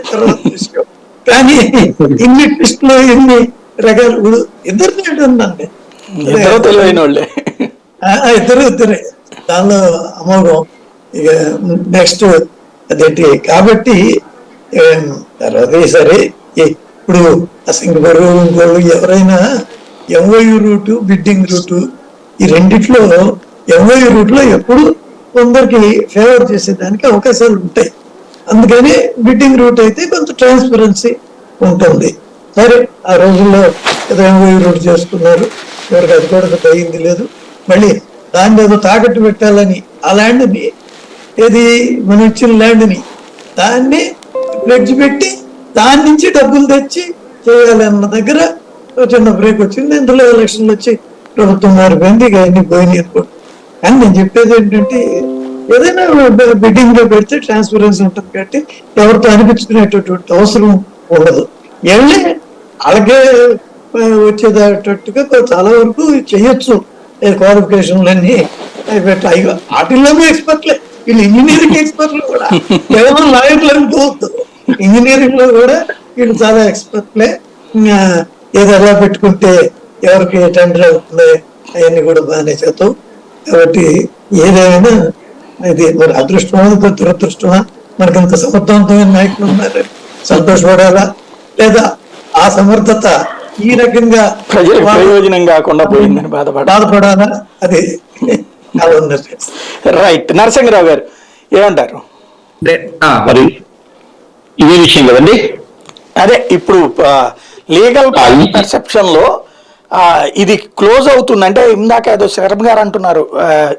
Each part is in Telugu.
తర్వాత విషయం. కానీ ఇన్ని ట్విస్టులు ఇన్ని రకాలు ఇద్దరు ఉందండి, తెలివైన వాళ్ళే ఇద్దరే దానిలో అమోఘం. ఇక నెక్స్ట్ అదేంటి కాబట్టి తర్వాత సరే ఇప్పుడు సింగపూర్ ఇంకోళ్ళు ఎవరైనా ఎంఓయు రూటు బిడ్డింగ్ రూటు ఈ రెండిట్లో ఎంఓయు రూట్ లో ఎప్పుడు కొందరికి ఫేవర్ చేసేదానికి అవకాశాలు ఉంటాయి. అందుకని బిడ్డింగ్ రూట్ అయితే కొంచెం ట్రాన్స్పరెన్సీ ఉంటుంది. సరే ఆ రోజుల్లో ఏదో ఎంఓయు రూట్ చేసుకున్నారు, ఎవరికి అది కూడా అయింది లేదు. మళ్ళీ దాన్ని ఏదో తాకట్టు పెట్టాలని ఆ ల్యాండ్ని ఏది మనం ఇచ్చిన ల్యాండ్ని దాన్ని ప్లెడ్జ్ పెట్టి దాని నుంచి డబ్బులు తెచ్చి చేయాలి అన్న దగ్గర చిన్న బ్రేక్ వచ్చింది. ఇందులో ఎలక్షన్లు వచ్చి ప్రభుత్వం మారిపోయింది, ఇక అన్ని పోయినాయి అనుకోండి. కానీ నేను చెప్పేది ఏంటంటే ఏదైనా బిడ్డింగ్ లో పెడితే ట్రాన్స్పరెన్సీ ఉంటుంది కాబట్టి ఎవరితో అనిపించుకునేటటువంటి అవసరం ఉండదు. వెళ్ళి అలాగే వచ్చేటట్టుగా చాలా వరకు చేయొచ్చు. క్వాలిఫికేషన్లన్నీ పెట్టాయి, వాటిల్లోనూ ఎక్స్పర్ట్లే. వీళ్ళు ఇంజనీరింగ్ ఎక్స్పర్ట్లు కూడా కేవలం లాయర్లు అనుకోవద్దు, ఇంజనీరింగ్ లో కూడా వీళ్ళు చాలా ఎక్స్పర్ట్లే. ఏదో ఎలా పెట్టుకుంటే ఎవరికి టెండర్ అవుతుంది అవన్నీ కూడా బాగానే చేస్తాం. కాబట్టి ఏదైనా ఇది మరి అదృష్టమా దురదృష్టమా, మనకింత సమర్థవంతమైన నాయకులు ఉన్నారు, సంతోషపడాలా లేదా ఆ సమర్థత ఈ రకంగా ప్రయోజనం కాకుండా పోయిందని బాధపడాలా, అది రైట్. నరసింహరావు గారు ఏమంటారు? మరి ఇదే విషయం కదండి, అదే ఇప్పుడు లీగల్ పర్సెప్షన్ లో ఇది క్లోజ్ అవుతుంది అంటే ఇందాక ఏదో శర్మ గారు అంటున్నారు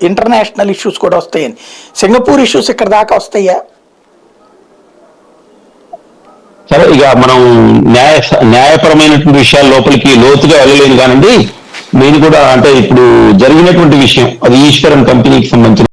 ఇంటర్నేషనల్ ఇష్యూస్ కూడా వస్తాయని. సింగపూర్ ఇష్యూస్ ఇక్కడ దాకా వస్తాయా? సరే ఇక మనం న్యాయపరమైనటువంటి విషయాల లోపలికి లోతుగా వెళ్ళలేను కానండి. నేను కూడా అంటే ఇప్పుడు జరిగినటువంటి విషయం అది ఈశ్వరన్ కంపెనీకి సంబంధించిన